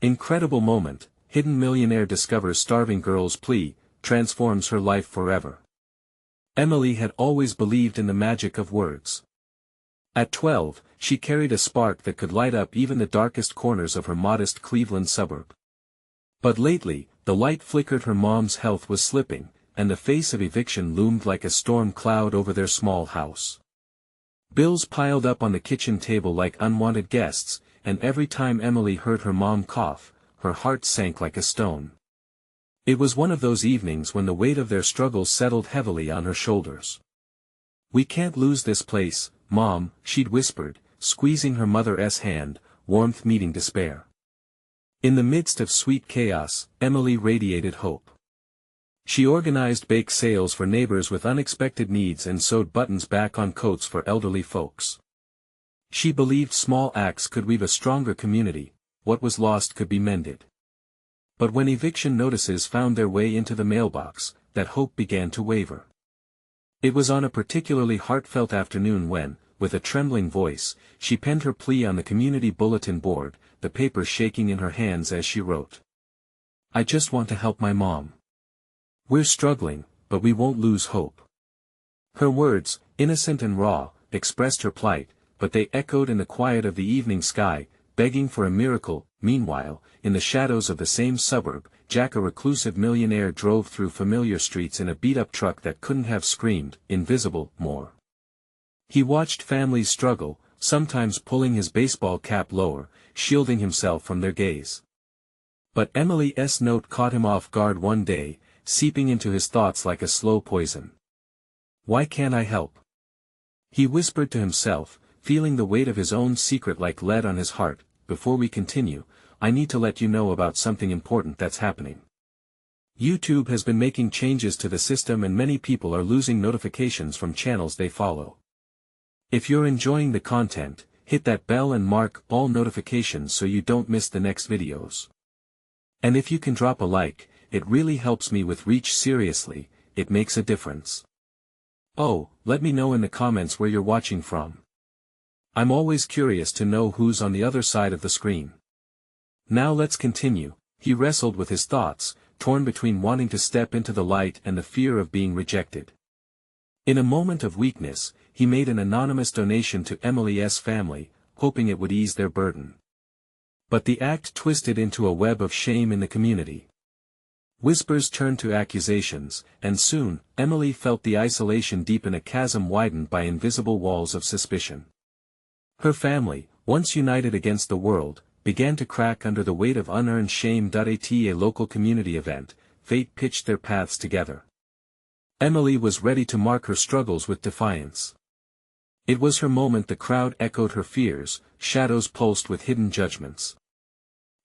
Incredible moment, hidden millionaire discovers starving girl's plea, transforms her life forever. Emily had always believed in the magic of words. At 12, she carried a spark that could light up even the darkest corners of her modest Cleveland suburb. But lately, the light flickered. Her mom's health was slipping, and the face of eviction loomed like a storm cloud over their small house. Bills piled up on the kitchen table like unwanted guests, and every time Emily heard her mom cough, her heart sank like a stone. It was one of those evenings when the weight of their struggles settled heavily on her shoulders. "We can't lose this place, Mom," she'd whispered, squeezing her mother's hand, warmth meeting despair. In the midst of sweet chaos, Emily radiated hope. She organized bake sales for neighbors with unexpected needs and sewed buttons back on coats for elderly folks. She believed small acts could weave a stronger community. What was lost could be mended. But when eviction notices found their way into the mailbox, that hope began to waver. It was on a particularly heartfelt afternoon when, with a trembling voice, she penned her plea on the community bulletin board, the paper shaking in her hands as she wrote. "I just want to help my mom. We're struggling, but we won't lose hope." Her words, innocent and raw, expressed her plight, but they echoed in the quiet of the evening sky, begging for a miracle. Meanwhile, in the shadows of the same suburb, Jack, a reclusive millionaire, drove through familiar streets in a beat-up truck that couldn't have screamed invisible more. He watched families struggle, sometimes pulling his baseball cap lower, shielding himself from their gaze. But Emily's note caught him off guard one day, seeping into his thoughts like a slow poison. "Why can't I help?" he whispered to himself, feeling the weight of his own secret like lead on his heart. "Before we continue, I need to let you know about something important that's happening. YouTube has been making changes to the system and many people are losing notifications from channels they follow. If you're enjoying the content, hit that bell and mark all notifications so you don't miss the next videos. And if you can drop a like, it really helps me with reach. Seriously, it makes a difference. Oh, let me know in the comments where you're watching from. I'm always curious to know who's on the other side of the screen. Now let's continue. He wrestled with his thoughts, torn between wanting to step into the light and the fear of being rejected. In a moment of weakness, he made an anonymous donation to Emily's family, hoping it would ease their burden. But the act twisted into a web of shame in the community. Whispers turned to accusations, and soon, Emily felt the isolation deepen, a chasm widened by invisible walls of suspicion. Her family, once united against the world, began to crack under the weight of unearned shame. At a local community event, fate pitched their paths together. Emily was ready to mark her struggles with defiance. It was her moment. The crowd echoed her fears, shadows pulsed with hidden judgments.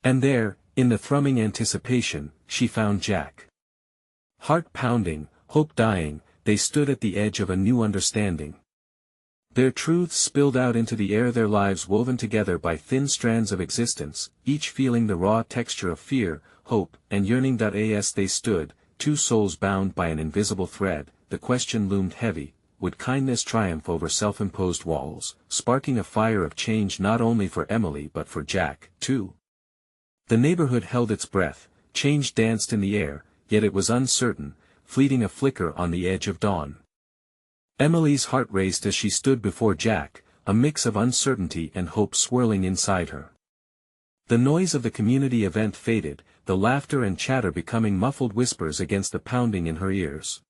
And there, in the thrumming anticipation, she found Jack. Heart pounding, hope dying, they stood at the edge of a new understanding. Their truths spilled out into the air, their lives woven together by thin strands of existence, each feeling the raw texture of fear, hope, and yearning. As they stood, two souls bound by an invisible thread, the question loomed heavy: would kindness triumph over self-imposed walls, sparking a fire of change not only for Emily but for Jack, too? The neighborhood held its breath, change danced in the air, yet it was uncertain, fleeting, a flicker on the edge of dawn. Emily's heart raced as she stood before Jack, a mix of uncertainty and hope swirling inside her. The noise of the community event faded, the laughter and chatter becoming muffled whispers against the pounding in her ears.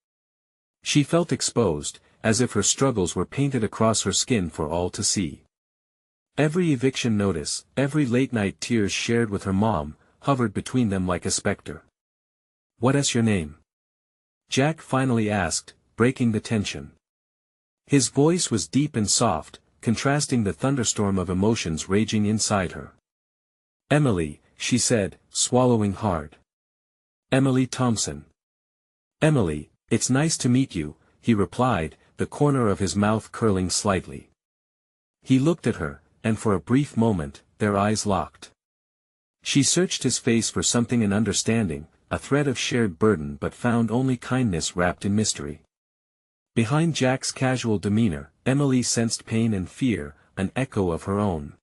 She felt exposed, as if her struggles were painted across her skin for all to see. Every eviction notice, every late-night tears shared with her mom, hovered between them like a specter. "What's your name?" Jack finally asked, breaking the tension. His voice was deep and soft, contrasting the thunderstorm of emotions raging inside her. "Emily," she said, swallowing hard. "Emily Thompson." "Emily, it's nice to meet you," he replied, the corner of his mouth curling slightly. He looked at her, and for a brief moment, their eyes locked. She searched his face for something in understanding, a thread of shared burden, but found only kindness wrapped in mystery. Behind Jack's casual demeanor, Emily sensed pain and fear, an echo of her own.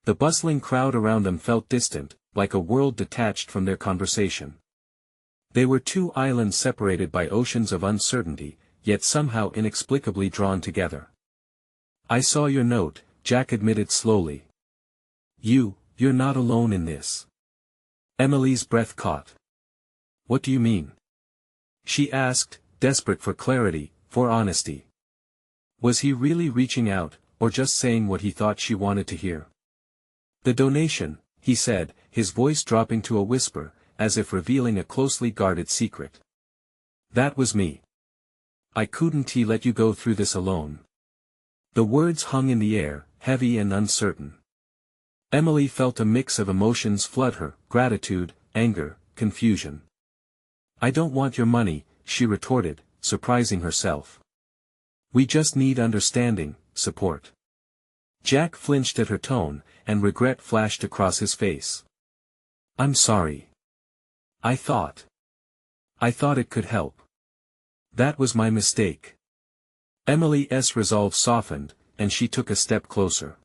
The bustling crowd around them felt distant, like a world detached from their conversation. They were two islands separated by oceans of uncertainty, yet somehow inexplicably drawn together. "I saw your note," Jack admitted slowly. You're not alone in this." Emily's breath caught. "What do you mean?" she asked, desperate for clarity, for honesty. Was he really reaching out, or just saying what he thought she wanted to hear? "The donation," he said, his voice dropping to a whisper, as if revealing a closely guarded secret. "That was me. I couldn't let you go through this alone." The words hung in the air, heavy and uncertain. Emily felt a mix of emotions flood her, gratitude, anger, confusion. "I don't want your money," she retorted, surprising herself. "We just need understanding, support." Jack flinched at her tone, and regret flashed across his face. "I'm sorry. I thought it could help. That was my mistake." Emily's resolve softened, and she took a step closer.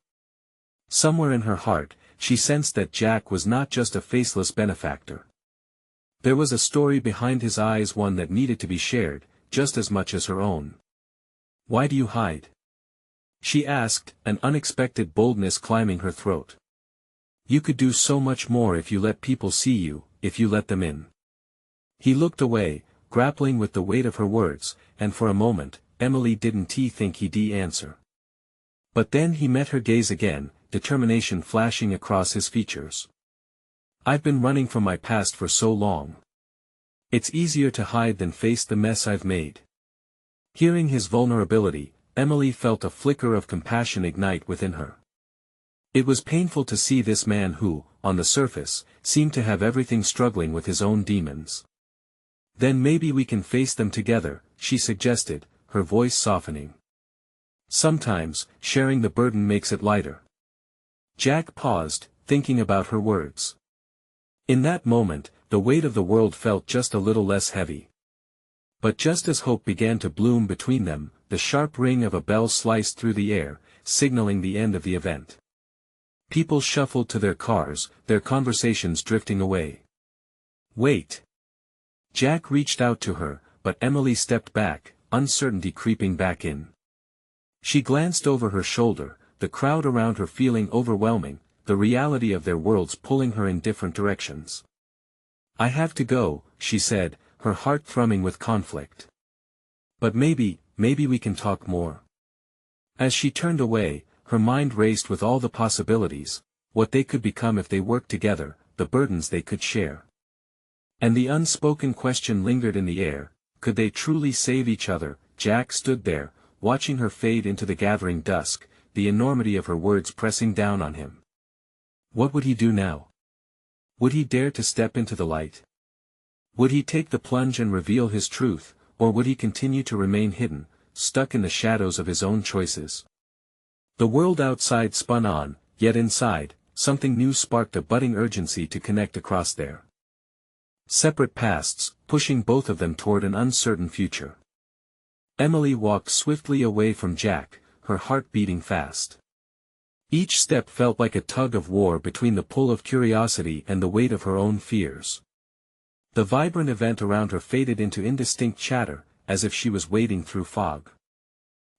Somewhere in her heart, she sensed that Jack was not just a faceless benefactor. There was a story behind his eyes, one that needed to be shared, just as much as her own. "Why do you hide?" she asked, an unexpected boldness climbing her throat. "You could do so much more if you let people see you, if you let them in." He looked away, grappling with the weight of her words, and for a moment, Emily didn't think he'd answer. But then he met her gaze again, determination flashing across his features. "I've been running from my past for so long. It's easier to hide than face the mess I've made." Hearing his vulnerability, Emily felt a flicker of compassion ignite within her. It was painful to see this man who, on the surface, seemed to have everything struggling with his own demons. "Then maybe we can face them together," she suggested, her voice softening. "Sometimes, sharing the burden makes it lighter." Jack paused, thinking about her words. In that moment, the weight of the world felt just a little less heavy. But just as hope began to bloom between them, the sharp ring of a bell sliced through the air, signaling the end of the event. People shuffled to their cars, their conversations drifting away. "Wait." Jack reached out to her, but Emily stepped back, uncertainty creeping back in. She glanced over her shoulder, the crowd around her feeling overwhelming, the reality of their worlds pulling her in different directions. "I have to go," she said, her heart thrumming with conflict. "But maybe we can talk more." As she turned away, her mind raced with all the possibilities, what they could become if they worked together, the burdens they could share. And the unspoken question lingered in the air, could they truly save each other? Jack stood there, watching her fade into the gathering dusk, the enormity of her words pressing down on him. What would he do now? Would he dare to step into the light? Would he take the plunge and reveal his truth, or would he continue to remain hidden, stuck in the shadows of his own choices? The world outside spun on, yet inside, something new sparked a budding urgency to connect across their separate pasts, pushing both of them toward an uncertain future. Emily walked swiftly away from Jack, her heart beating fast. Each step felt like a tug of war between the pull of curiosity and the weight of her own fears. The vibrant event around her faded into indistinct chatter, as if she was wading through fog.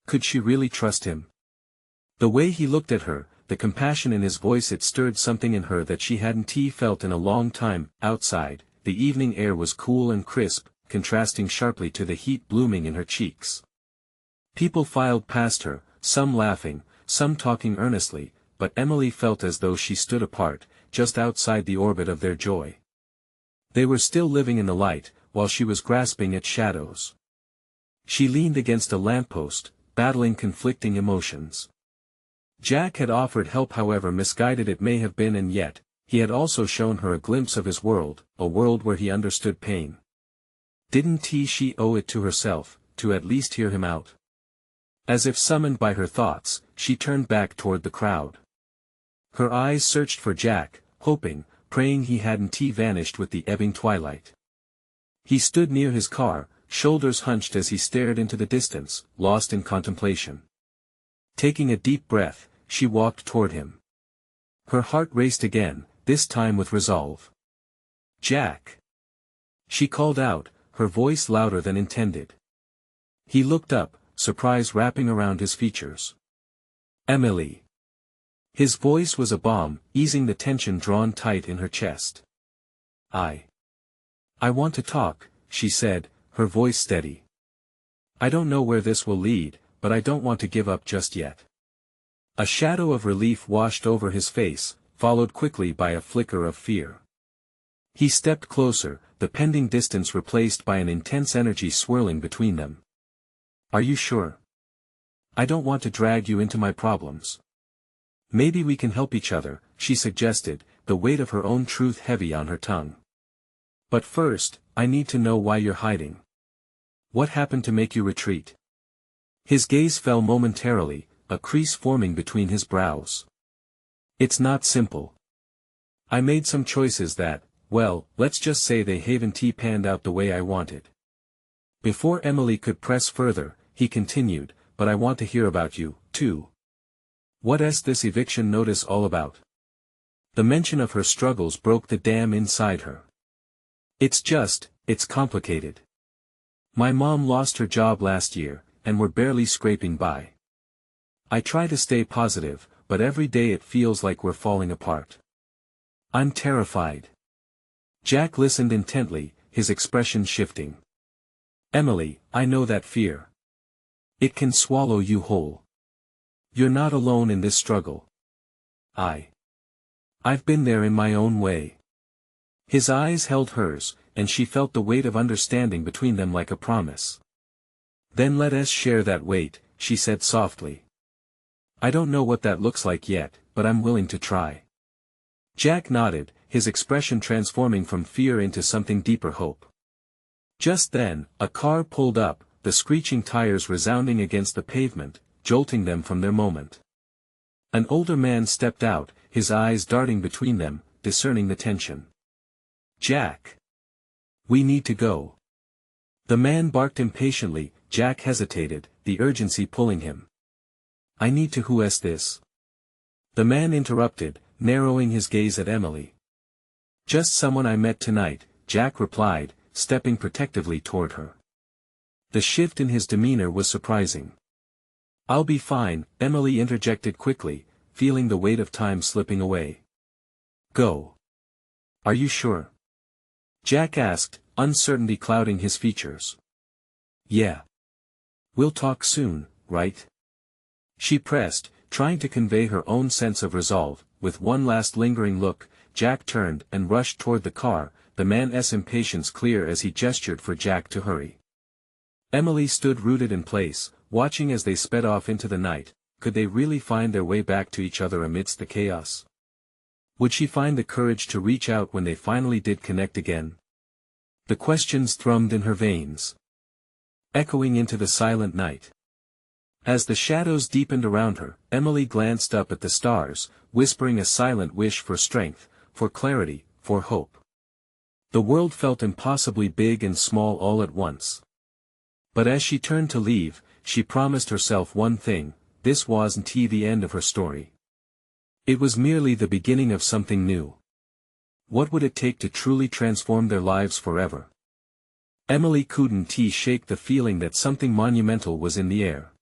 Could she really trust him? The way he looked at her, the compassion in his voice, it stirred something in her that she hadn't felt in a long time. Outside, the evening air was cool and crisp, contrasting sharply to the heat blooming in her cheeks. People filed past her, some laughing, some talking earnestly, but Emily felt as though she stood apart, just outside the orbit of their joy. They were still living in the light, while she was grasping at shadows. She leaned against a lamppost, battling conflicting emotions. Jack had offered help, however misguided it may have been, and yet, he had also shown her a glimpse of his world, a world where he understood pain. Didn't she owe it to herself, to at least hear him out? As if summoned by her thoughts, she turned back toward the crowd. Her eyes searched for Jack, hoping, praying he hadn't vanished with the ebbing twilight. He stood near his car, shoulders hunched as he stared into the distance, lost in contemplation. Taking a deep breath, she walked toward him. Her heart raced again, this time with resolve. "Jack!" She called out, her voice louder than intended. He looked up, surprise wrapping around his features. "Emily!" His voice was a balm, easing the tension drawn tight in her chest. I want to talk," she said, her voice steady. "I don't know where this will lead, but I don't want to give up just yet." A shadow of relief washed over his face, followed quickly by a flicker of fear. He stepped closer, the pending distance replaced by an intense energy swirling between them. "Are you sure? I don't want to drag you into my problems." "Maybe we can help each other," she suggested, the weight of her own truth heavy on her tongue. "But first, I need to know why you're hiding. What happened to make you retreat?" His gaze fell momentarily, a crease forming between his brows. "It's not simple. I made some choices that, well, let's just say they haven't panned out the way I wanted." Before Emily could press further, he continued, "But I want to hear about you, too. What's this eviction notice all about?" The mention of her struggles broke the dam inside her. It's complicated. My mom lost her job last year, and we're barely scraping by. I try to stay positive, but every day it feels like we're falling apart. I'm terrified." Jack listened intently, his expression shifting. "Emily, I know that fear. It can swallow you whole. You're not alone in this struggle. I've been there in my own way." His eyes held hers, and she felt the weight of understanding between them like a promise. "Then let us share that weight," she said softly. "I don't know what that looks like yet, but I'm willing to try." Jack nodded, his expression transforming from fear into something deeper hope. Just then, a car pulled up, the screeching tires resounding against the pavement, jolting them from their moment. An older man stepped out, his eyes darting between them, discerning the tension. "Jack! We need to go." The man barked impatiently. Jack hesitated, the urgency pulling him. "I need to who's this?" The man interrupted, narrowing his gaze at Emily. "Just someone I met tonight," Jack replied, stepping protectively toward her. The shift in his demeanor was surprising. "I'll be fine," Emily interjected quickly, feeling the weight of time slipping away. "Go. Are you sure?" Jack asked, uncertainty clouding his features. "Yeah. We'll talk soon, right?" She pressed, trying to convey her own sense of resolve. With one last lingering look, Jack turned and rushed toward the car, the man's impatience clear as he gestured for Jack to hurry. Emily stood rooted in place, watching as they sped off into the night. Could they really find their way back to each other amidst the chaos? Would she find the courage to reach out when they finally did connect again? The questions thrummed in her veins, echoing into the silent night. As the shadows deepened around her, Emily glanced up at the stars, whispering a silent wish for strength, for clarity, for hope. The world felt impossibly big and small all at once. But as she turned to leave, she promised herself one thing: this wasn't the end of her story. It was merely the beginning of something new. What would it take to truly transform their lives forever? Emily couldn't shake the feeling that something monumental was in the air.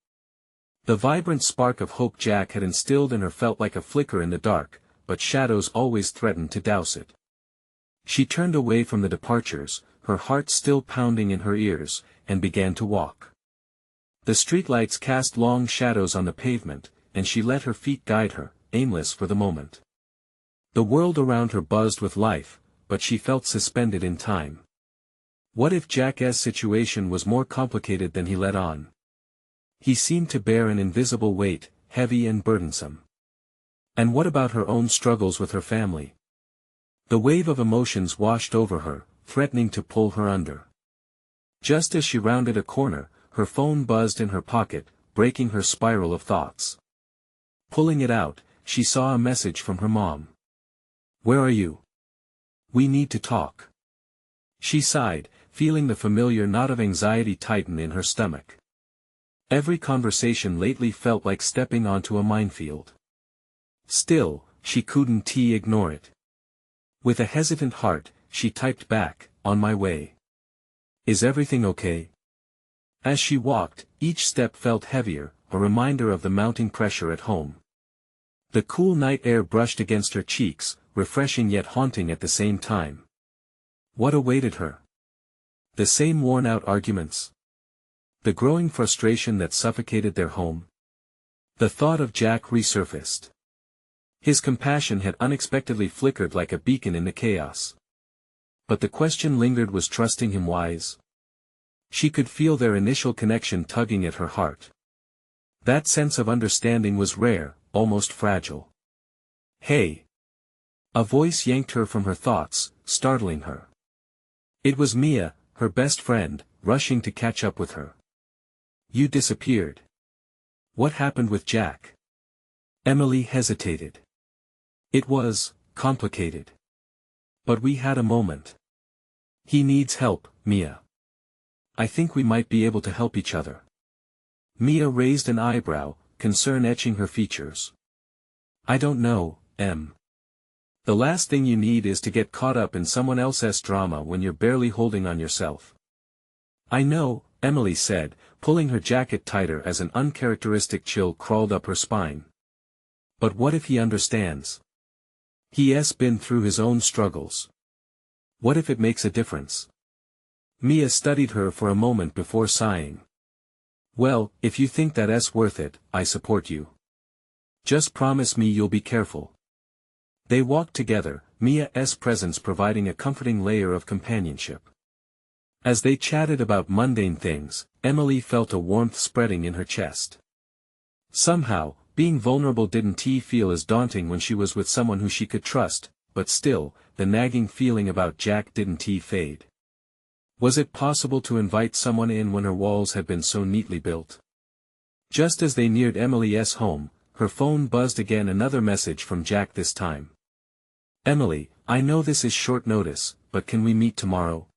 The vibrant spark of hope Jack had instilled in her felt like a flicker in the dark, but shadows always threatened to douse it. She turned away from the departures, her heart still pounding in her ears, and began to walk. The streetlights cast long shadows on the pavement, and she let her feet guide her, aimless for the moment. The world around her buzzed with life, but she felt suspended in time. What if Jack's situation was more complicated than he let on? He seemed to bear an invisible weight, heavy and burdensome. And what about her own struggles with her family? The wave of emotions washed over her, threatening to pull her under. Just as she rounded a corner, her phone buzzed in her pocket, breaking her spiral of thoughts. Pulling it out, she saw a message from her mom. "Where are you? We need to talk." She sighed, feeling the familiar knot of anxiety tighten in her stomach. Every conversation lately felt like stepping onto a minefield. Still, she couldn't ignore it. With a hesitant heart, she typed back, "On my way. Is everything okay?" As she walked, each step felt heavier, a reminder of the mounting pressure at home. The cool night air brushed against her cheeks, refreshing yet haunting at the same time. What awaited her? The same worn-out arguments? The growing frustration that suffocated their home? The thought of Jack resurfaced. His compassion had unexpectedly flickered like a beacon in the chaos. But the question lingered: was trusting him wise? She could feel their initial connection tugging at her heart. That sense of understanding was rare, almost fragile. "Hey!" A voice yanked her from her thoughts, startling her. It was Mia, her best friend, rushing to catch up with her. "You disappeared. What happened with Jack?" Emily hesitated. "It was complicated. But we had a moment. He needs help, Mia. I think we might be able to help each other." Mia raised an eyebrow, concern etching her features. "I don't know, Em. The last thing you need is to get caught up in someone else's drama when you're barely holding on yourself." "I know," Emily said, pulling her jacket tighter as an uncharacteristic chill crawled up her spine. "But what if he understands? He's been through his own struggles. What if it makes a difference?" Mia studied her for a moment before sighing. "Well, if you think that's worth it, I support you. Just promise me you'll be careful." They walked together, Mia's presence providing a comforting layer of companionship. As they chatted about mundane things, Emily felt a warmth spreading in her chest. Somehow, being vulnerable didn't feel as daunting when she was with someone who she could trust, but still, the nagging feeling about Jack didn't fade. Was it possible to invite someone in when her walls had been so neatly built? Just as they neared Emily's home, her phone buzzed again, another message from Jack this time. "Emily, I know this is short notice, but can we meet tomorrow?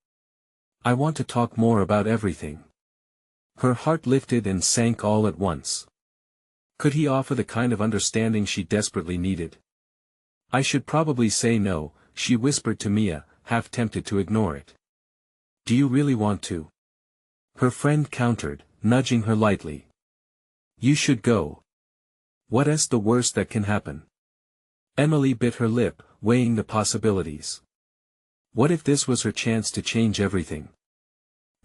I want to talk more about everything." Her heart lifted and sank all at once. Could he offer the kind of understanding she desperately needed? "I should probably say no," she whispered to Mia, half tempted to ignore it. "Do you really want to?" Her friend countered, nudging her lightly. "You should go. What's the worst that can happen?" Emily bit her lip, weighing the possibilities. What if this was her chance to change everything?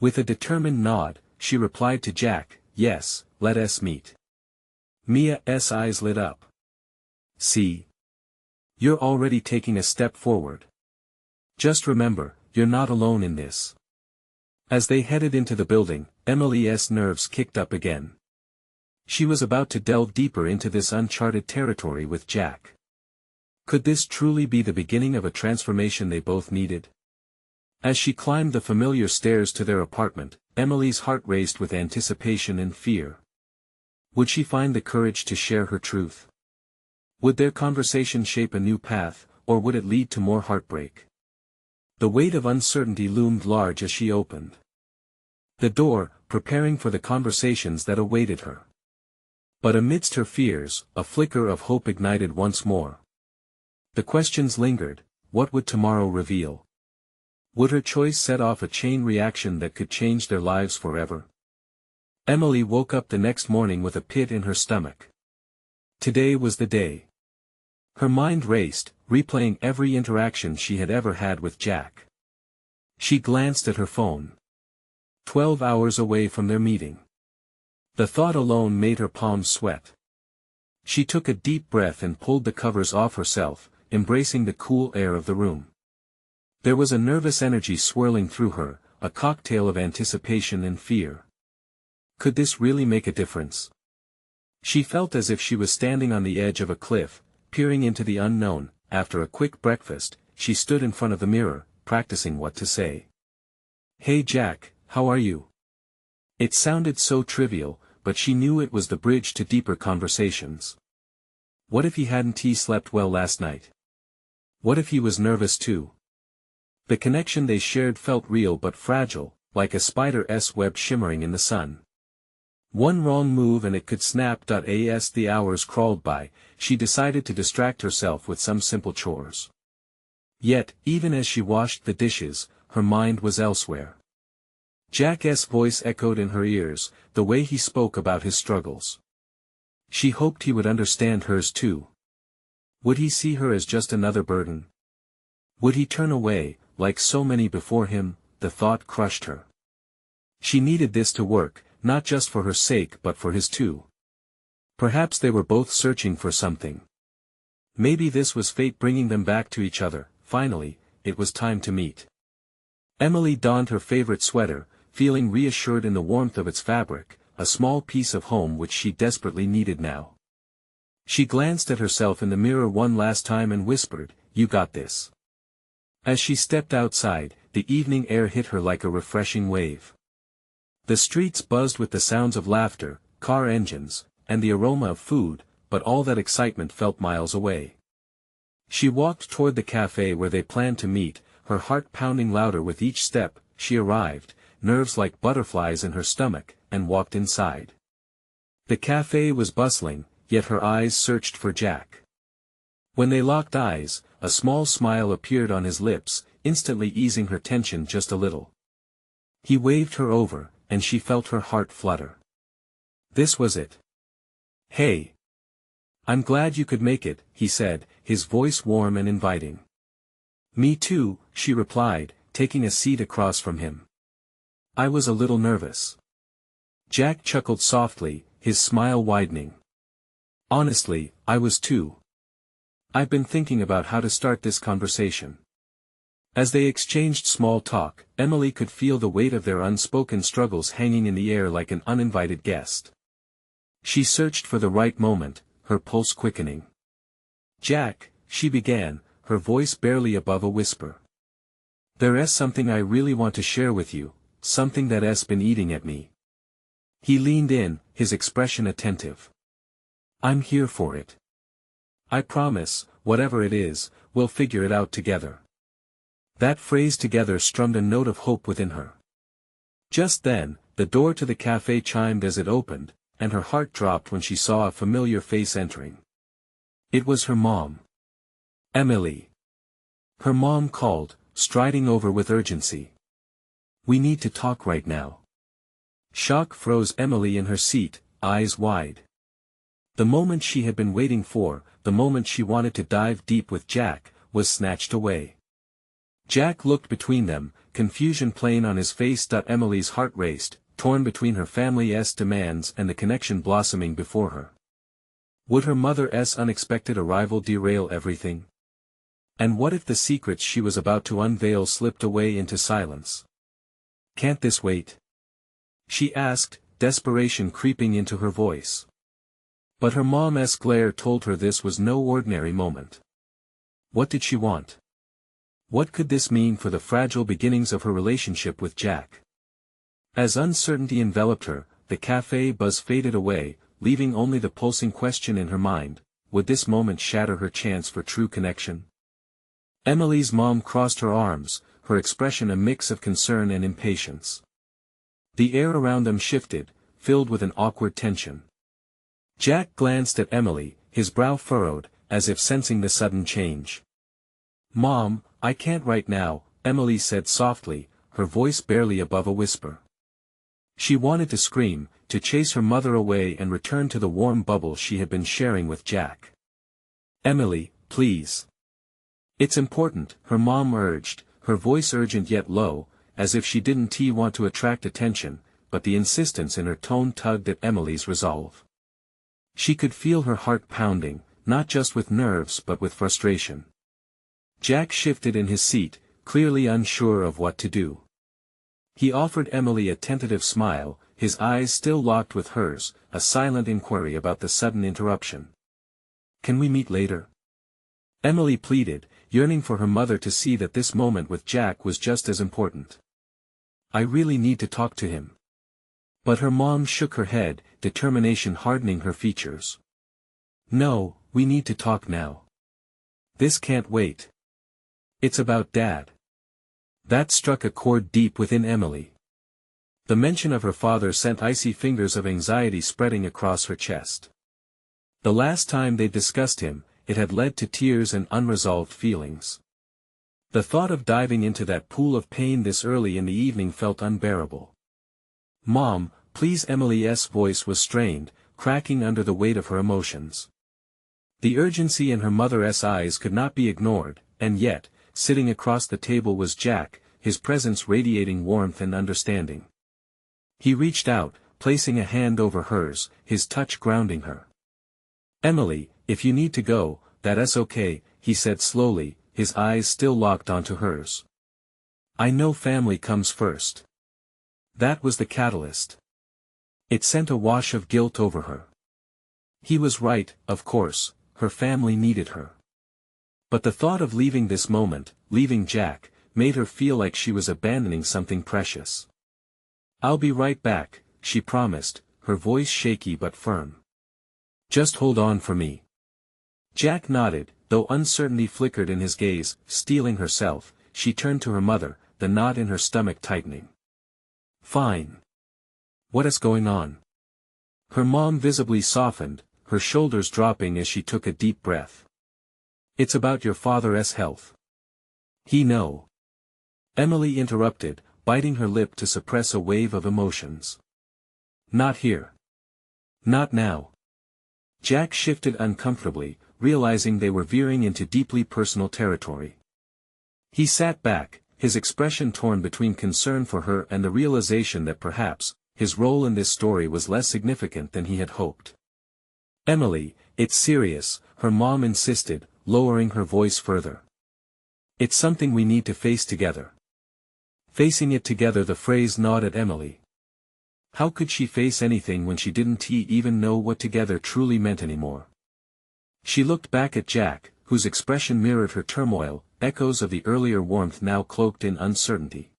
With a determined nod, she replied to Jack, "Yes, let us meet." Mia's eyes lit up. "See? You're already taking a step forward. Just remember, you're not alone in this." As they headed into the building, Emily's nerves kicked up again. She was about to delve deeper into this uncharted territory with Jack. Could this truly be the beginning of a transformation they both needed? As she climbed the familiar stairs to their apartment, Emily's heart raced with anticipation and fear. Would she find the courage to share her truth? Would their conversation shape a new path, or would it lead to more heartbreak? The weight of uncertainty loomed large as she opened the door, preparing for the conversations that awaited her. But amidst her fears, a flicker of hope ignited once more. The questions lingered: what would tomorrow reveal? Would her choice set off a chain reaction that could change their lives forever? Emily woke up the next morning with a pit in her stomach. Today was the day. Her mind raced, replaying every interaction she had ever had with Jack. She glanced at her phone. 12 hours away from their meeting. The thought alone made her palms sweat. She took a deep breath and pulled the covers off herself, embracing the cool air of the room. There was a nervous energy swirling through her, a cocktail of anticipation and fear. Could this really make a difference? She felt as if she was standing on the edge of a cliff, peering into the unknown. After a quick breakfast, she stood in front of the mirror, practicing what to say. "Hey Jack, how are you?" It sounded so trivial, but she knew it was the bridge to deeper conversations. What if he hadn't slept well last night? What if he was nervous too? The connection they shared felt real but fragile, like a spider's web shimmering in the sun. One wrong move and it could snap. As the hours crawled by, she decided to distract herself with some simple chores. Yet, even as she washed the dishes, her mind was elsewhere. Jack's voice echoed in her ears, the way he spoke about his struggles. She hoped he would understand hers too. Would he see her as just another burden? Would he turn away, like so many before him? The thought crushed her. She needed this to work, not just for her sake but for his too. Perhaps they were both searching for something. Maybe this was fate bringing them back to each other. Finally, it was time to meet. Emily donned her favorite sweater, feeling reassured in the warmth of its fabric, a small piece of home which she desperately needed now. She glanced at herself in the mirror one last time and whispered, "You got this." As she stepped outside, the evening air hit her like a refreshing wave. The streets buzzed with the sounds of laughter, car engines, and the aroma of food, but all that excitement felt miles away. She walked toward the cafe where they planned to meet, her heart pounding louder with each step. She arrived, nerves like butterflies in her stomach, and walked inside. The cafe was bustling, yet her eyes searched for Jack. When they locked eyes, a small smile appeared on his lips, instantly easing her tension just a little. He waved her over, and she felt her heart flutter. This was it. "Hey. I'm glad you could make it," he said, his voice warm and inviting. "Me too," she replied, taking a seat across from him. "I was a little nervous." Jack chuckled softly, his smile widening. "Honestly, I was too. I've been thinking about how to start this conversation." As they exchanged small talk, Emily could feel the weight of their unspoken struggles hanging in the air like an uninvited guest. She searched for the right moment, her pulse quickening. "Jack," she began, her voice barely above a whisper. "There's something I really want to share with you, something that's been eating at me." He leaned in, his expression attentive. "I'm here for it. I promise, whatever it is, we'll figure it out together." That phrase together strummed a note of hope within her. Just then, the door to the cafe chimed as it opened, and her heart dropped when she saw a familiar face entering. It was her mom. Emily. Her mom called, striding over with urgency. "We need to talk right now." Shock froze Emily in her seat, eyes wide. The moment she had been waiting for, the moment she wanted to dive deep with Jack, was snatched away. Jack looked between them, confusion plain on his face. Emily's heart raced, torn between her family's demands and the connection blossoming before her. Would her mother's unexpected arrival derail everything? And what if the secrets she was about to unveil slipped away into silence? "Can't this wait?" she asked, desperation creeping into her voice. But her mom's glare told her this was no ordinary moment. What did she want? What could this mean for the fragile beginnings of her relationship with Jack? As uncertainty enveloped her, the cafe buzz faded away, leaving only the pulsing question in her mind: would this moment shatter her chance for true connection? Emily's mom crossed her arms, her expression a mix of concern and impatience. The air around them shifted, filled with an awkward tension. Jack glanced at Emily, his brow furrowed, as if sensing the sudden change. "Mom, I can't right now," Emily said softly, her voice barely above a whisper. She wanted to scream, to chase her mother away and return to the warm bubble she had been sharing with Jack. "Emily, please. It's important," her mom urged, her voice urgent yet low, as if she didn't want to attract attention, but the insistence in her tone tugged at Emily's resolve. She could feel her heart pounding, not just with nerves but with frustration. Jack shifted in his seat, clearly unsure of what to do. He offered Emily a tentative smile, his eyes still locked with hers, a silent inquiry about the sudden interruption. "Can we meet later?" Emily pleaded, yearning for her mother to see that this moment with Jack was just as important. "I really need to talk to him." But her mom shook her head, determination hardening her features. "No, we need to talk now. This can't wait. It's about Dad." That struck a chord deep within Emily. The mention of her father sent icy fingers of anxiety spreading across her chest. The last time they discussed him, it had led to tears and unresolved feelings. The thought of diving into that pool of pain this early in the evening felt unbearable. "Mom, please." Emily's voice was strained, cracking under the weight of her emotions. The urgency in her mother's eyes could not be ignored, and yet, sitting across the table was Jack, his presence radiating warmth and understanding. He reached out, placing a hand over hers, his touch grounding her. "Emily, if you need to go, that's okay," he said slowly, his eyes still locked onto hers. "I know family comes first." That was the catalyst. It sent a wash of guilt over her. He was right, of course, her family needed her. But the thought of leaving this moment, leaving Jack, made her feel like she was abandoning something precious. "I'll be right back," she promised, her voice shaky but firm. "Just hold on for me." Jack nodded, though uncertainty flickered in his gaze. Steeling herself, she turned to her mother, the knot in her stomach tightening. "Fine. What is going on?" Her mom visibly softened, her shoulders dropping as she took a deep breath. "It's about your father's health." "He know." Emily interrupted, biting her lip to suppress a wave of emotions. "Not here. Not now." Jack shifted uncomfortably, realizing they were veering into deeply personal territory. He sat back, his expression torn between concern for her and the realization that perhaps, his role in this story was less significant than he had hoped. "Emily, it's serious," her mom insisted, lowering her voice further. "It's something we need to face together." Facing it together, the phrase gnawed at Emily. How could she face anything when she didn't even know what together truly meant anymore? She looked back at Jack, whose expression mirrored her turmoil, echoes of the earlier warmth now cloaked in uncertainty.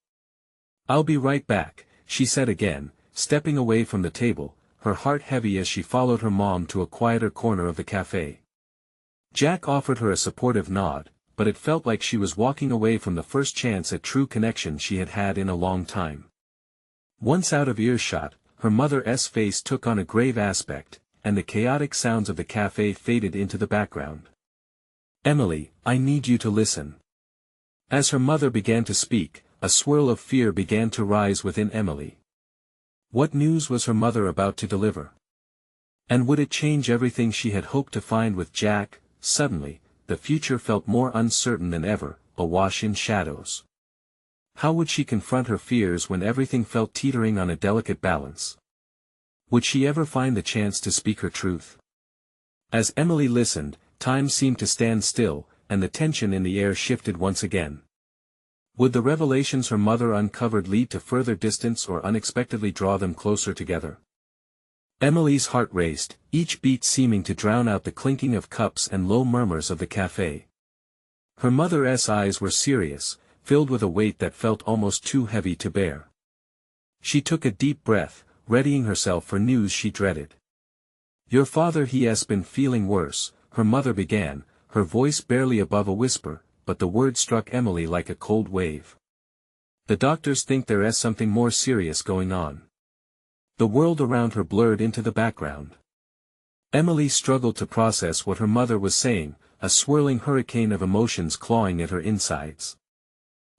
"I'll be right back," she said again, stepping away from the table, her heart heavy as she followed her mom to a quieter corner of the cafe. Jack offered her a supportive nod, but it felt like she was walking away from the first chance at true connection she had had in a long time. Once out of earshot, her mother's face took on a grave aspect, and the chaotic sounds of the cafe faded into the background. "Emily, I need you to listen." As her mother began to speak, a swirl of fear began to rise within Emily. What news was her mother about to deliver? And would it change everything she had hoped to find with Jack? Suddenly, the future felt more uncertain than ever, awash in shadows. How would she confront her fears when everything felt teetering on a delicate balance? Would she ever find the chance to speak her truth? As Emily listened, time seemed to stand still, and the tension in the air shifted once again. Would the revelations her mother uncovered lead to further distance or unexpectedly draw them closer together? Emily's heart raced, each beat seeming to drown out the clinking of cups and low murmurs of the cafe. Her mother's eyes were serious, filled with a weight that felt almost too heavy to bear. She took a deep breath, readying herself for news she dreaded. "Your father he's been feeling worse," her mother began, her voice barely above a whisper, but the word struck Emily like a cold wave. "The doctors think there is something more serious going on." The world around her blurred into the background. Emily struggled to process what her mother was saying, a swirling hurricane of emotions clawing at her insides.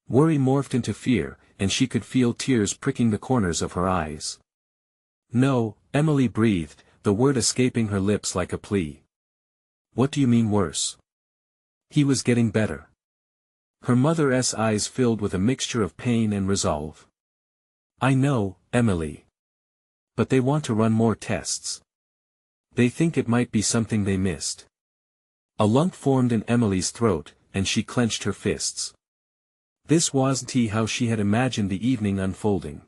Worry morphed into fear, and she could feel tears pricking the corners of her eyes. "No," Emily breathed, the word escaping her lips like a plea. "What do you mean worse?" "He was getting better." Her mother's eyes filled with a mixture of pain and resolve. "I know, Emily. But they want to run more tests. They think it might be something they missed." A lump formed in Emily's throat, and she clenched her fists. This wasn't how she had imagined the evening unfolding.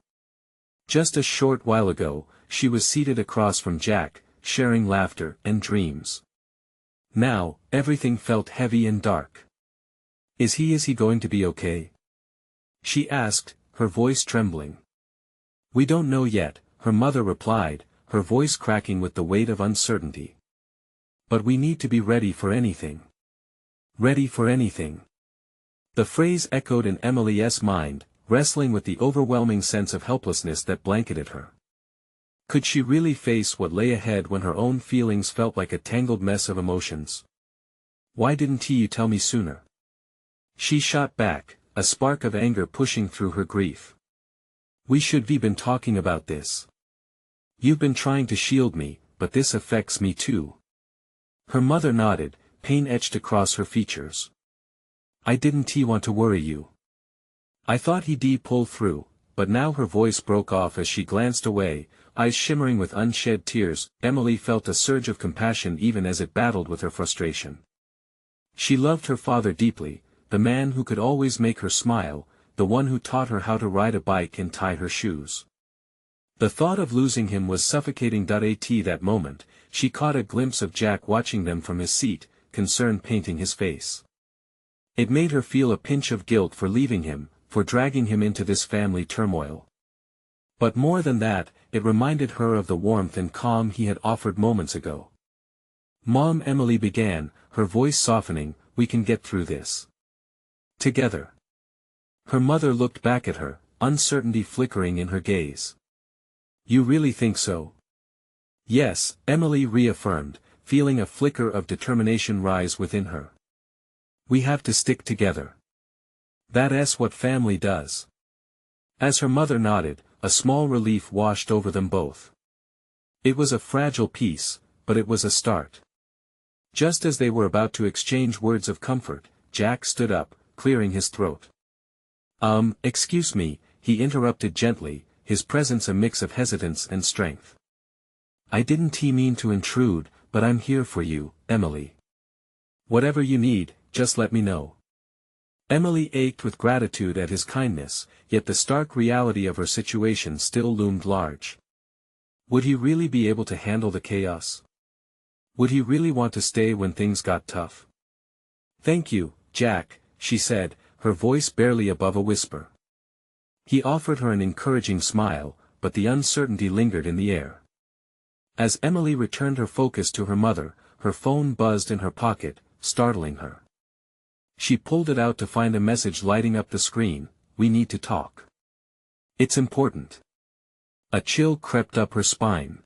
Just a short while ago, she was seated across from Jack, sharing laughter and dreams. Now, everything felt heavy and dark. Is he going to be okay?" she asked, her voice trembling. "We don't know yet," her mother replied, her voice cracking with the weight of uncertainty. "But we need to be ready for anything." Ready for anything. The phrase echoed in Emily's mind, wrestling with the overwhelming sense of helplessness that blanketed her. Could she really face what lay ahead when her own feelings felt like a tangled mess of emotions? "Why didn't you tell me sooner?" She shot back, a spark of anger pushing through her grief. We should be been talking about this. You've been trying to shield me, but this affects me too. Her mother nodded, pain etched across her features. I didn't want to worry you. I thought he'd pull through, but now her voice broke off as she glanced away, eyes shimmering with unshed tears. Emily felt a surge of compassion even as it battled with her frustration. She loved her father deeply, the man who could always make her smile, the one who taught her how to ride a bike and tie her shoes. The thought of losing him was suffocating. At that moment, she caught a glimpse of Jack watching them from his seat, concern painting his face. It made her feel a pinch of guilt for leaving him, for dragging him into this family turmoil. But more than that, it reminded her of the warmth and calm he had offered moments ago. Mom, Emily began, her voice softening, we can get through this. Together. Her mother looked back at her, uncertainty flickering in her gaze. You really think so? Yes, Emily reaffirmed, feeling a flicker of determination rise within her. We have to stick together. That's what family does. As her mother nodded, a small relief washed over them both. It was a fragile peace, but it was a start. Just as they were about to exchange words of comfort, Jack stood up, clearing his throat. Excuse me, he interrupted gently, his presence a mix of hesitance and strength. I didn't mean to intrude, but I'm here for you, Emily. Whatever you need, just let me know. Emily ached with gratitude at his kindness, yet the stark reality of her situation still loomed large. Would he really be able to handle the chaos? Would he really want to stay when things got tough? Thank you, Jack, she said, her voice barely above a whisper. He offered her an encouraging smile, but the uncertainty lingered in the air. As Emily returned her focus to her mother, her phone buzzed in her pocket, startling her. She pulled it out to find a message lighting up the screen, we need to talk. It's important. A chill crept up her spine.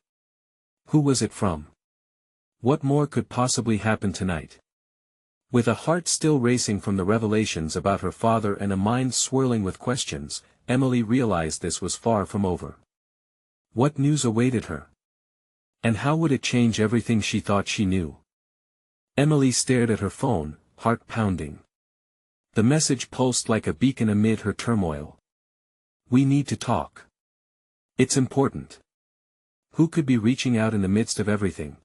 Who was it from? What more could possibly happen tonight? With a heart still racing from the revelations about her father and a mind swirling with questions, Emily realized this was far from over. What news awaited her? And how would it change everything she thought she knew? Emily stared at her phone, heart pounding. The message pulsed like a beacon amid her turmoil. We need to talk. It's important. Who could be reaching out in the midst of everything?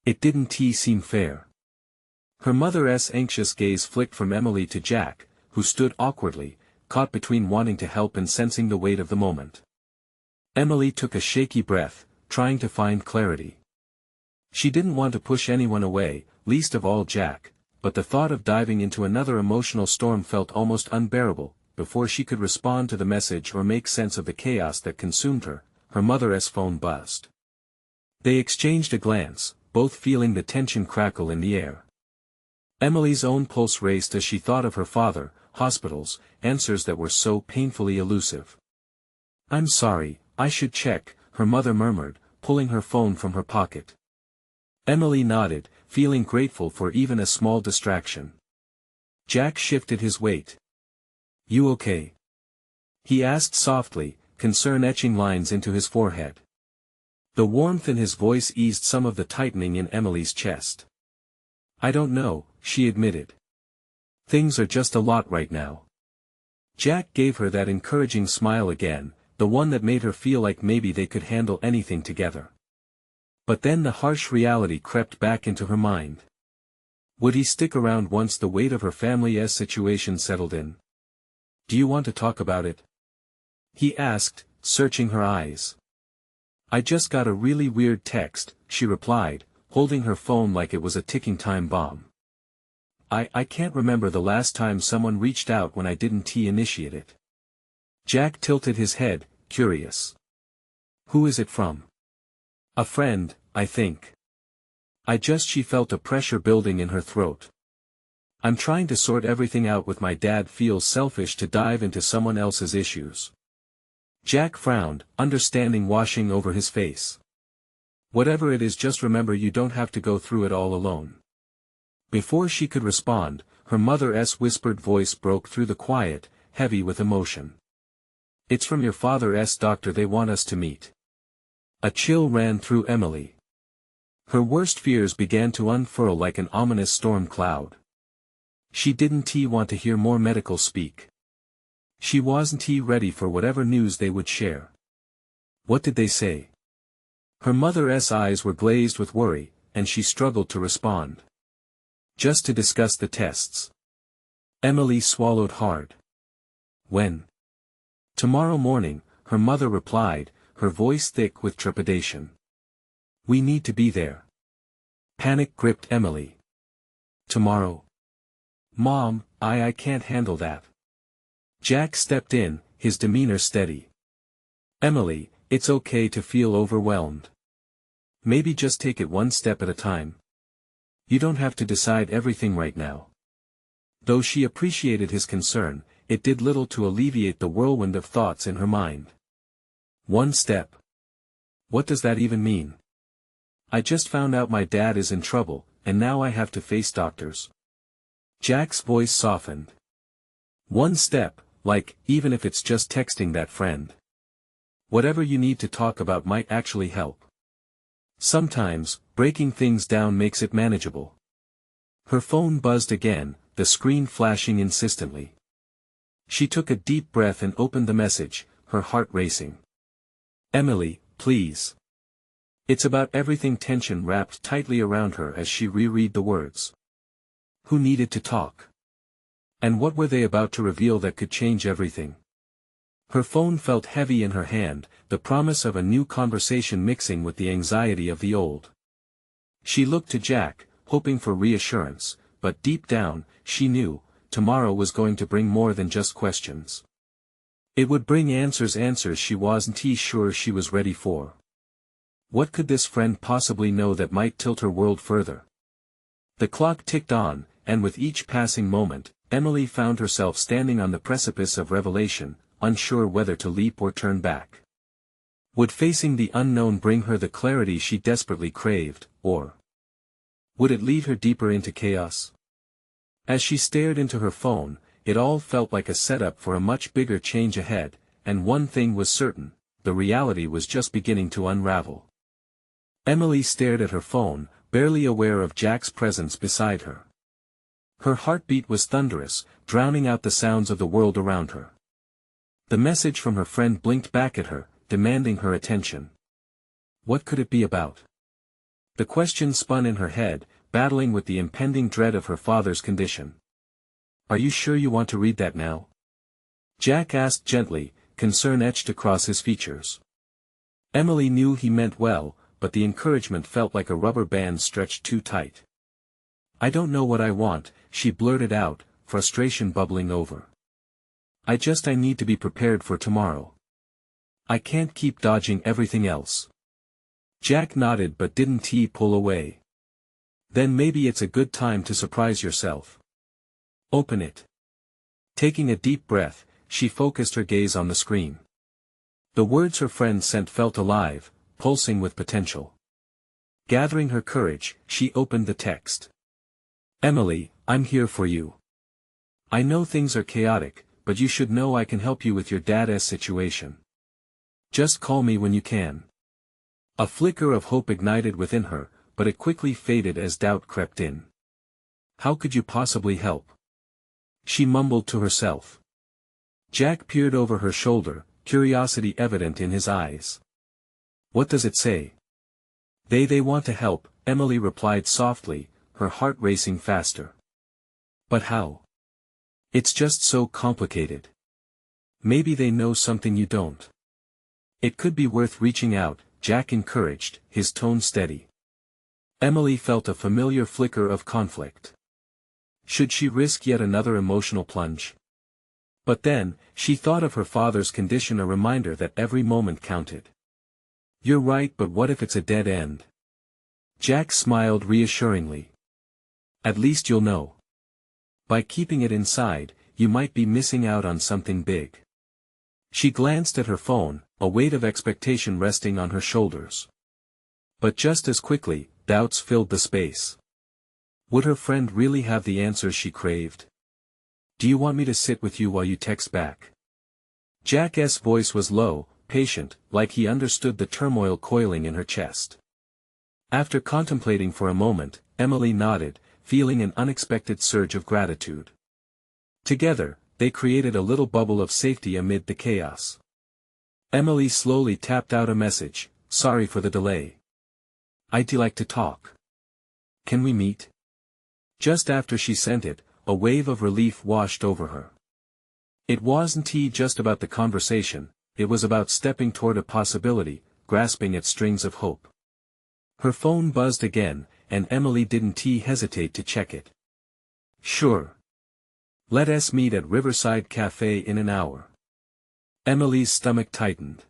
It didn't seem fair. Her mother's anxious gaze flicked from Emily to Jack, who stood awkwardly, caught between wanting to help and sensing the weight of the moment. Emily took a shaky breath, trying to find clarity. She didn't want to push anyone away, least of all Jack, but the thought of diving into another emotional storm felt almost unbearable. Before she could respond to the message or make sense of the chaos that consumed her, her mother's phone buzzed. They exchanged a glance, both feeling the tension crackle in the air. Emily's own pulse raced as she thought of her father, hospitals, answers that were so painfully elusive. I'm sorry, I should check, her mother murmured, pulling her phone from her pocket. Emily nodded, feeling grateful for even a small distraction. Jack shifted his weight. You okay? He asked softly, concern etching lines into his forehead. The warmth in his voice eased some of the tightening in Emily's chest. I don't know, she admitted. Things are just a lot right now. Jack gave her that encouraging smile again, the one that made her feel like maybe they could handle anything together. But then the harsh reality crept back into her mind. Would he stick around once the weight of her family's situation settled in? Do you want to talk about it? He asked, searching her eyes. I just got a really weird text, she replied, holding her phone like it was a ticking time bomb. I can't remember the last time someone reached out when I didn't initiate it. Jack tilted his head, curious. Who is it from? A friend, I think. She felt a pressure building in her throat. I'm trying to sort everything out with my dad. Feels selfish to dive into someone else's issues. Jack frowned, understanding washing over his face. Whatever it is, just remember you don't have to go through it all alone. Before she could respond, her mother's whispered voice broke through the quiet, heavy with emotion. "It's from your father's doctor, they want us to meet." A chill ran through Emily. Her worst fears began to unfurl like an ominous storm cloud. She didn't want to hear more medical speak. She wasn't ready for whatever news they would share. What did they say? Her mother's eyes were glazed with worry, and she struggled to respond. "Just to discuss the tests." Emily swallowed hard. "When?" "Tomorrow morning," her mother replied, her voice thick with trepidation. "We need to be there." Panic gripped Emily. "Tomorrow?" "Mom, I can't handle that." Jack stepped in, his demeanor steady. "Emily, it's okay to feel overwhelmed. Maybe just take it one step at a time. You don't have to decide everything right now." Though she appreciated his concern, it did little to alleviate the whirlwind of thoughts in her mind. One step. What does that even mean? I just found out my dad is in trouble, and now I have to face doctors. Jack's voice softened. One step, like, even if it's just texting that friend. Whatever you need to talk about might actually help. Sometimes, breaking things down makes it manageable. Her phone buzzed again, the screen flashing insistently. She took a deep breath and opened the message, her heart racing. "Emily, please." It's about everything, tension wrapped tightly around her as she reread the words. Who needed to talk? And what were they about to reveal that could change everything? Her phone felt heavy in her hand, the promise of a new conversation mixing with the anxiety of the old. She looked to Jack, hoping for reassurance, but deep down, she knew, tomorrow was going to bring more than just questions. It would bring answers she wasn't sure she was ready for. What could this friend possibly know that might tilt her world further? The clock ticked on, and with each passing moment, Emily found herself standing on the precipice of revelation, unsure whether to leap or turn back. Would facing the unknown bring her the clarity she desperately craved, or would it lead her deeper into chaos? As she stared into her phone, it all felt like a setup for a much bigger change ahead, and one thing was certain, the reality was just beginning to unravel. Emily stared at her phone, barely aware of Jack's presence beside her. Her heartbeat was thunderous, drowning out the sounds of the world around her. The message from her friend blinked back at her, demanding her attention. What could it be about? The question spun in her head, battling with the impending dread of her father's condition. "Are you sure you want to read that now?" Jack asked gently, concern etched across his features. Emily knew he meant well, but the encouragement felt like a rubber band stretched too tight. "I don't know what I want," she blurted out, frustration bubbling over. I need to be prepared for tomorrow. I can't keep dodging everything else." Jack nodded but didn't pull away. "Then maybe it's a good time to surprise yourself. Open it." Taking a deep breath, she focused her gaze on the screen. The words her friend sent felt alive, pulsing with potential. Gathering her courage, she opened the text. "Emily, I'm here for you. I know things are chaotic, but you should know I can help you with your dad's situation. Just call me when you can." A flicker of hope ignited within her, but it quickly faded as doubt crept in. How could you possibly help? She mumbled to herself. Jack peered over her shoulder, curiosity evident in his eyes. "What does it say?" They want to help," Emily replied softly, her heart racing faster. "But how? It's just so complicated. Maybe they know something you don't." "It could be worth reaching out," Jack encouraged, his tone steady. Emily felt a familiar flicker of conflict. Should she risk yet another emotional plunge? But then, she thought of her father's condition, a reminder that every moment counted. "You're right, but what if it's a dead end?" Jack smiled reassuringly. "At least you'll know. By keeping it inside, you might be missing out on something big." She glanced at her phone, a weight of expectation resting on her shoulders. But just as quickly, doubts filled the space. Would her friend really have the answers she craved? Do you want me to sit with you while you text back? Jack's voice was low, patient, like he understood the turmoil coiling in her chest. After contemplating for a moment, Emily nodded, feeling an unexpected surge of gratitude. Together, they created a little bubble of safety amid the chaos. Emily slowly tapped out a message, "Sorry for the delay. I'd like to talk. Can we meet?" Just after she sent it, a wave of relief washed over her. It wasn't just about the conversation, it was about stepping toward a possibility, grasping at strings of hope. Her phone buzzed again, and Emily didn't hesitate to check it. "Sure. Let us meet at Riverside Cafe in an hour." Emily's stomach tightened.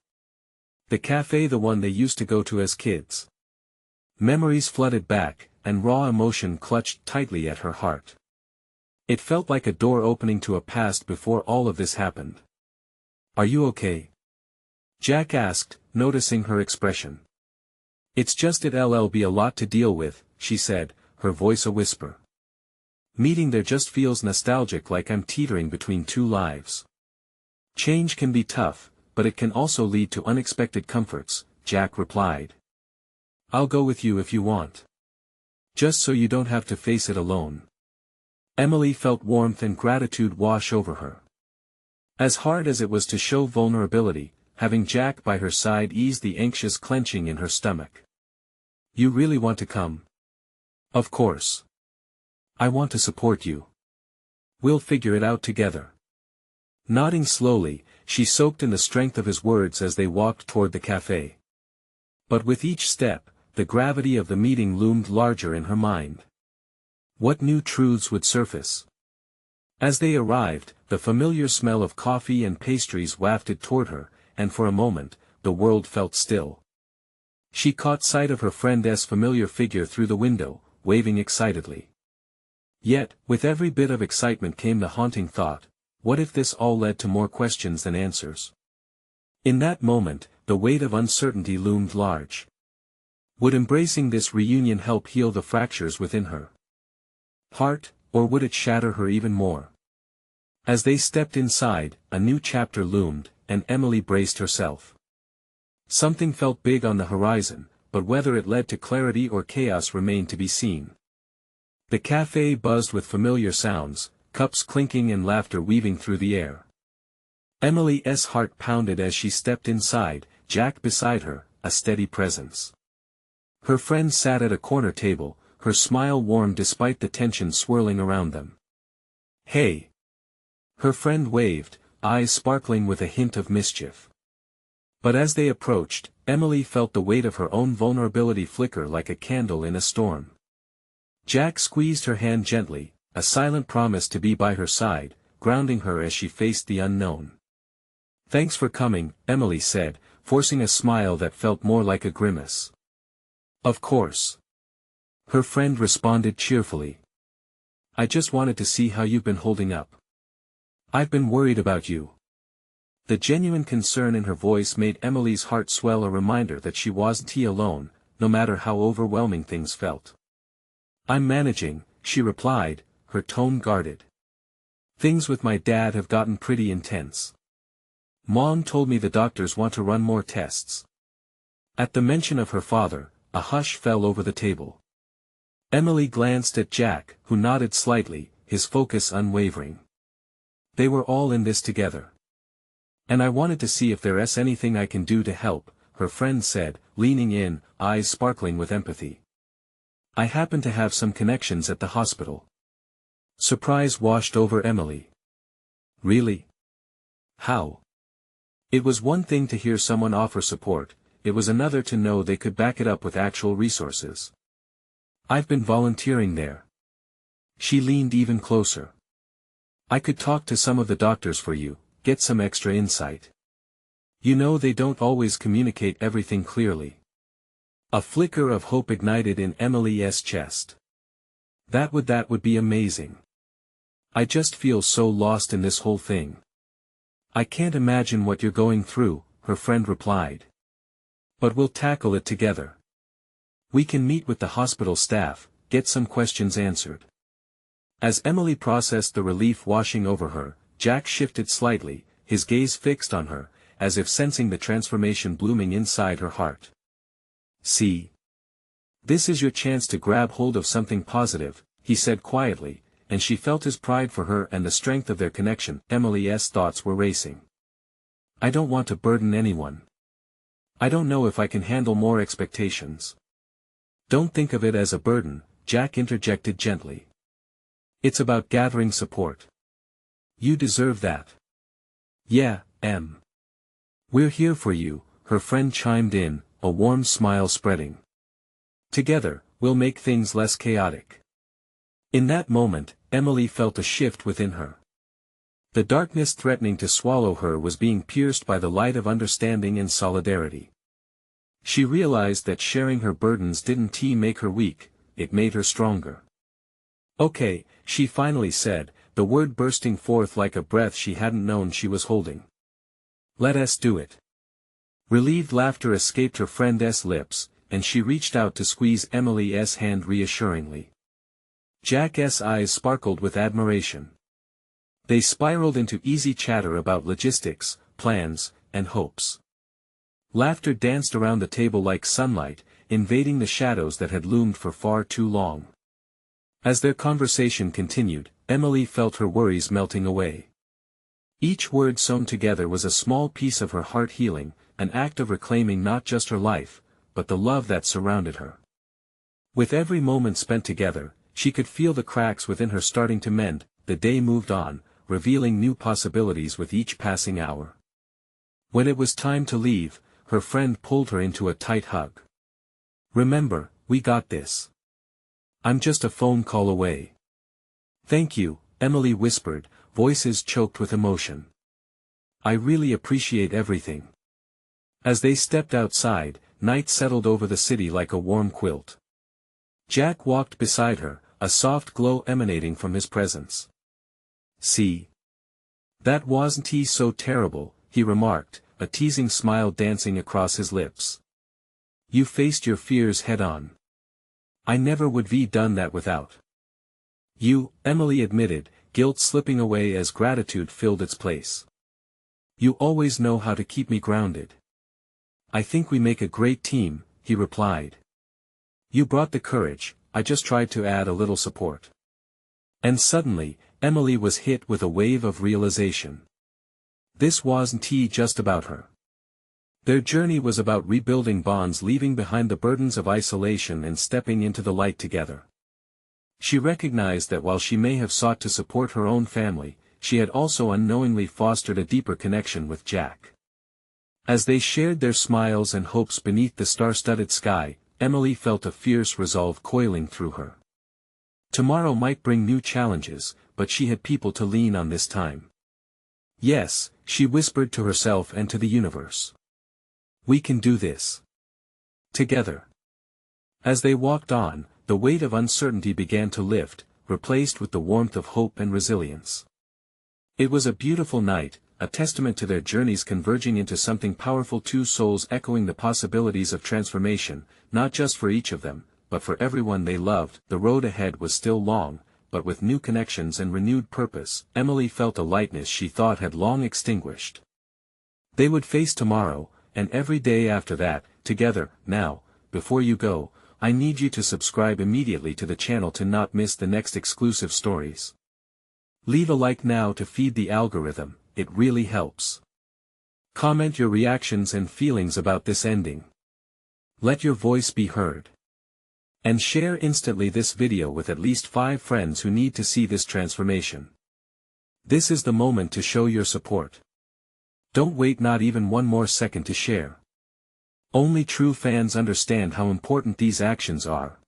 The cafe, the one they used to go to as kids. Memories flooded back, and raw emotion clutched tightly at her heart. It felt like a door opening to a past before all of this happened. "Are you okay?" Jack asked, noticing her expression. "It's just it'll be a lot to deal with," she said, her voice a whisper. "Meeting there just feels nostalgic, like I'm teetering between two lives." "Change can be tough, but it can also lead to unexpected comforts," Jack replied. "I'll go with you if you want. Just so you don't have to face it alone." Emily felt warmth and gratitude wash over her. As hard as it was to show vulnerability, having Jack by her side eased the anxious clenching in her stomach. "You really want to come?" "Of course. I want to support you. We'll figure it out together." Nodding slowly, she soaked in the strength of his words as they walked toward the cafe. But with each step, the gravity of the meeting loomed larger in her mind. What new truths would surface? As they arrived, the familiar smell of coffee and pastries wafted toward her, and for a moment, the world felt still. She caught sight of her friend's familiar figure through the window, waving excitedly. Yet, with every bit of excitement came the haunting thought, what if this all led to more questions than answers? In that moment, the weight of uncertainty loomed large. Would embracing this reunion help heal the fractures within her heart, or would it shatter her even more? As they stepped inside, a new chapter loomed, and Emily braced herself. Something felt big on the horizon, but whether it led to clarity or chaos remained to be seen. The cafe buzzed with familiar sounds, cups clinking and laughter weaving through the air. Emily's heart pounded as she stepped inside, Jack beside her, a steady presence. Her friend sat at a corner table, her smile warm despite the tension swirling around them. "Hey!" Her friend waved, eyes sparkling with a hint of mischief. But as they approached, Emily felt the weight of her own vulnerability flicker like a candle in a storm. Jack squeezed her hand gently, a silent promise to be by her side, grounding her as she faced the unknown. "Thanks for coming," Emily said, forcing a smile that felt more like a grimace. "Of course." Her friend responded cheerfully. "I just wanted to see how you've been holding up. I've been worried about you." The genuine concern in her voice made Emily's heart swell, a reminder that she wasn't alone, no matter how overwhelming things felt. "I'm managing," she replied, her tone guarded. "Things with my dad have gotten pretty intense. Mom told me the doctors want to run more tests." At the mention of her father, a hush fell over the table. Emily glanced at Jack, who nodded slightly, his focus unwavering. They were all in this together. "And I wanted to see if there's anything I can do to help," her friend said, leaning in, eyes sparkling with empathy. "I happen to have some connections at the hospital." Surprise washed over Emily. "Really? How?" It was one thing to hear someone offer support, it was another to know they could back it up with actual resources. "I've been volunteering there." She leaned even closer. "I could talk to some of the doctors for you, get some extra insight. You know they don't always communicate everything clearly." A flicker of hope ignited in Emily's chest. That would be amazing. "I just feel so lost in this whole thing." "I can't imagine what you're going through," her friend replied. "But we'll tackle it together. We can meet with the hospital staff, get some questions answered. As Emily processed the relief washing over her, Jack shifted slightly, his gaze fixed on her, as if sensing the transformation blooming inside her heart. "See? This is your chance to grab hold of something positive," he said quietly, and she felt his pride for her and the strength of their connection. Emily's thoughts were racing. "I don't want to burden anyone. I don't know if I can handle more expectations." "Don't think of it as a burden," Jack interjected gently. "It's about gathering support. You deserve that." "Yeah, Em. We're here for you," her friend chimed in, a warm smile spreading. "Together, we'll make things less chaotic." In that moment, Emily felt a shift within her. The darkness threatening to swallow her was being pierced by the light of understanding and solidarity. She realized that sharing her burdens didn't make her weak, it made her stronger. "Okay," she finally said, the word bursting forth like a breath she hadn't known she was holding. "Let us do it." Relieved laughter escaped her friend's lips, and she reached out to squeeze Emily's hand reassuringly. Jack's eyes sparkled with admiration. They spiraled into easy chatter about logistics, plans, and hopes. Laughter danced around the table like sunlight, invading the shadows that had loomed for far too long. As their conversation continued, Emily felt her worries melting away. Each word sewn together was a small piece of her heart healing, an act of reclaiming not just her life, but the love that surrounded her. With every moment spent together, she could feel the cracks within her starting to mend. The day moved on, revealing new possibilities with each passing hour. When it was time to leave, her friend pulled her into a tight hug. "Remember, we got this. I'm just a phone call away." "Thank you," Emily whispered, voices choked with emotion. "I really appreciate everything." As they stepped outside, night settled over the city like a warm quilt. Jack walked beside her, a soft glow emanating from his presence. "See? That wasn't so terrible," he remarked, a teasing smile dancing across his lips. "You faced your fears head-on. I never would have done that without you," Emily admitted, guilt slipping away as gratitude filled its place. "You always know how to keep me grounded." "I think we make a great team," he replied. "You brought the courage, I just tried to add a little support." And suddenly, Emily was hit with a wave of realization. This wasn't just about her. Their journey was about rebuilding bonds, leaving behind the burdens of isolation and stepping into the light together. She recognized that while she may have sought to support her own family, she had also unknowingly fostered a deeper connection with Jack. As they shared their smiles and hopes beneath the star-studded sky, Emily felt a fierce resolve coiling through her. Tomorrow might bring new challenges, but she had people to lean on this time. "Yes," she whispered to herself and to the universe. "We can do this. Together." As they walked on, the weight of uncertainty began to lift, replaced with the warmth of hope and resilience. It was a beautiful night, a testament to their journeys converging into something powerful, two souls echoing the possibilities of transformation, not just for each of them, but for everyone they loved. The road ahead was still long, but with new connections and renewed purpose, Emily felt a lightness she thought had long extinguished. They would face tomorrow, and every day after that, together. Now, before you go, I need you to subscribe immediately to the channel to not miss the next exclusive stories. Leave a like now to feed the algorithm, it really helps. Comment your reactions and feelings about this ending. Let your voice be heard. And share instantly this video with at least 5 friends who need to see this transformation. This is the moment to show your support. Don't wait not even one more second to share. Only true fans understand how important these actions are.